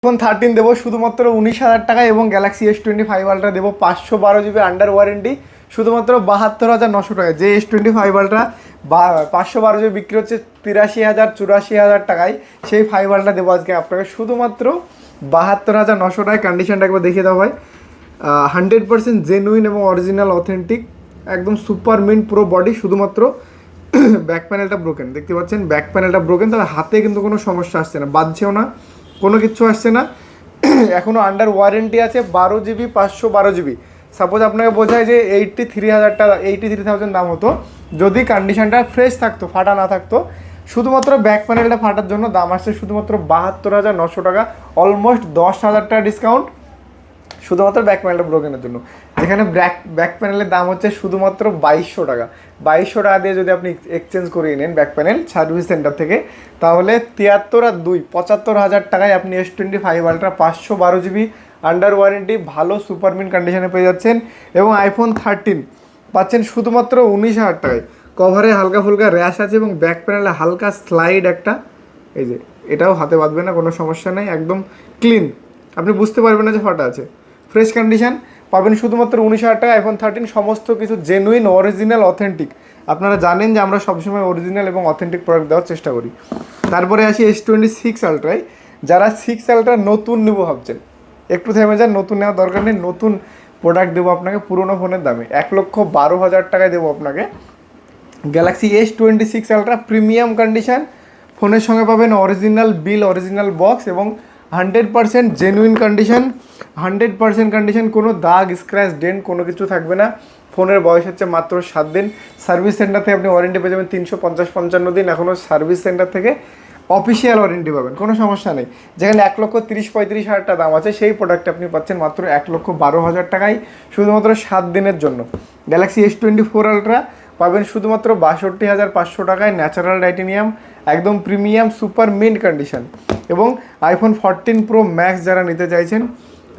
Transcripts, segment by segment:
IPhone 13 দেবো শুধুমাত্র 19,000 টাকায় এবং গ্যালাক্সি S25 আলট্রা দেবো 512 GB আন্ডার ওয়ারেন্টি শুধুমাত্র 72,900 টাকায়। যে S25 আলট্রা 512 GB বিক্রি হচ্ছে 83,000 84,000 টাকায়, সেই 5 আলট্রা দেবো আজকে আপনাকে শুধুমাত্র 72,900 টাকায়। কন্ডিশনটা একবার দেখিয়ে দাও ভাই। 100% জেনুইন এবং অরিজিনাল অথেন্টিক, একদম সুপার মিন্ট পুরো বডি। শুধুমাত্র ব্যাক প্যানেলটা ব্রোকেন, দেখতে পাচ্ছেন ব্যাক প্যানেলটা ব্রোকেন, তবে হাতে কিন্তু কোনো সমস্যা আসছে না, বাজছেও না, কোনো কিচ্ছু আসছে না। এখনও আন্ডার ওয়ারেন্টি আছে 12 GB 512 GB। সাপোজ আপনাকে বোঝায় যে 83,000 টাকা 83,000 দাম হতো যদি কন্ডিশনটা ফ্রেশ থাকতো, ফাটা না থাকতো। শুধুমাত্র ব্যাক প্যানেলটা ফাটার জন্য দাম আসছে শুধুমাত্র 72,900 টাকা, অলমোস্ট 10,000 টাকা ডিসকাউন্ট শুধুমাত্র ব্যাক প্যানেলটা ব্রোকেনের জন্য। যেখানে ব্যাক প্যানেলের দাম হচ্ছে শুধুমাত্র 2200 টাকা। 2200 টাকা দিয়ে যদি আপনি এক্সচেঞ্জ করিয়ে নেন ব্যাক প্যানেল সার্ভিস সেন্টার থেকে, তাহলে 73 আর 2 75,000 টাকায় আপনি S25 ultra 512 GB under warranty ভালো সুপারমিন কন্ডিশনে পেয়ে যাচ্ছেন। এবং আইফোন 13 পাচ্ছেন শুধুমাত্র 19,000 টাকায়। কভারে হালকা ফুলকা র্যাশ আছে এবং ব্যাক প্যানেলে হালকা স্লাইড একটা, এই যে এটাও হাতে বাঁধবে না, কোনো সমস্যা নেই, একদম ক্লিন, আপনি বুঝতে পারবেন না যে ফাটা আছে। ফ্রেশ কন্ডিশন পাবেন শুধুমাত্র 19,000 টাকা। আইফোন 13 সমস্ত কিছু জেনুইন অরিজিনাল অথেন্টিক। আপনারা জানেন যে আমরা সবসময় অরিজিনাল এবং অথেন্টিক প্রোডাক্ট দেওয়ার চেষ্টা করি। তারপরে আসি S26 আলট্রায়। যারা 6 আলট্রা নতুন নেব ভাবছেন, একটু থেমে যান, নতুন নেওয়ার দরকার নেই। নতুন প্রোডাক্ট দেবো আপনাকে পুরোনো ফোনের দামে, 1,12,000 টাকায় দেবো আপনাকে Galaxy S26 ultra premium condition. ফোনের সঙ্গে পাবেন অরিজিনাল বিল, অরিজিনাল বক্স এবং 100% জেনুইন কন্ডিশন। 100% কন্ডিশন, কোনো দাগ স্ক্র্যাচ ডেন্ট কোনো কিছু থাকবে না। ফোনের বয়স হচ্ছে মাত্র 7 দিন। সার্ভিস সেন্টার থেকে আপনি ওয়ারেন্টি পেয়ে যাবেন 350-55 দিন। এখনও সার্ভিস সেন্টার থেকে অফিসিয়াল ওয়ারেন্টি পাবেন, কোনো সমস্যা নেই। যেখানে 1,30,000-35,000 টাকা দাম আছে, সেই প্রোডাক্ট আপনি পাচ্ছেন মাত্র 1,12,000 টাকায় শুধুমাত্র 7 দিনের জন্য। গ্যালাক্সি S24 আলট্রা পাবেন শুধুমাত্র 62,500 টাকায়, ন্যাচারাল টাইটেনিয়াম, একদম প্রিমিয়াম সুপার মিন্ট কন্ডিশন। এবং আইফোন 14 প্রো ম্যাক্স যারা নিতে চাইছেন,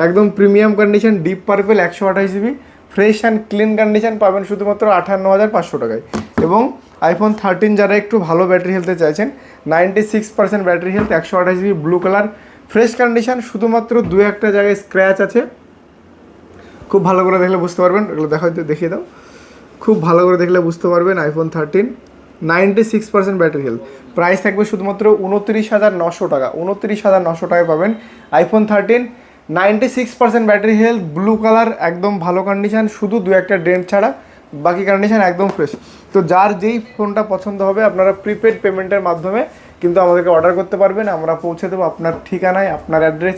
একদম premium condition, deep purple 128 GB fresh and clean condition পাবেন শুধুমাত্র 58,500 টাকায়। এবং আইফোন 13 যারা একটু ভালো ব্যাটারি হেলথে চাইছেন, 96% battery health, 128 GB blue colour fresh condition. শুধুমাত্র দু একটা জায়গায় স্ক্র্যাচ আছে, খুব ভালো করে দেখলে বুঝতে পারবেন, এগুলো দেখিয়ে দাও, খুব ভালো করে দেখলে বুঝতে পারবেন। আইফোন 13 96% ব্যাটারি হেলথ, প্রাইস থাকবে শুধুমাত্র 29,900 টাকা। 29,900 টাকায় পাবেন iPhone 13 96% battery health, blue colour, একদম ভালো কন্ডিশন, শুধু দু একটা ডেন্ট ছাড়া, বাকি কন্ডিশন একদম ফ্রেশ। তো যার যেই ফোনটা পছন্দ হবে আপনারা প্রিপেড পেমেন্টের মাধ্যমে কিন্তু আমাদেরকে অর্ডার করতে পারবেন, আমরা পৌঁছে দেবো আপনার ঠিকানায়, আপনার অ্যাড্রেস।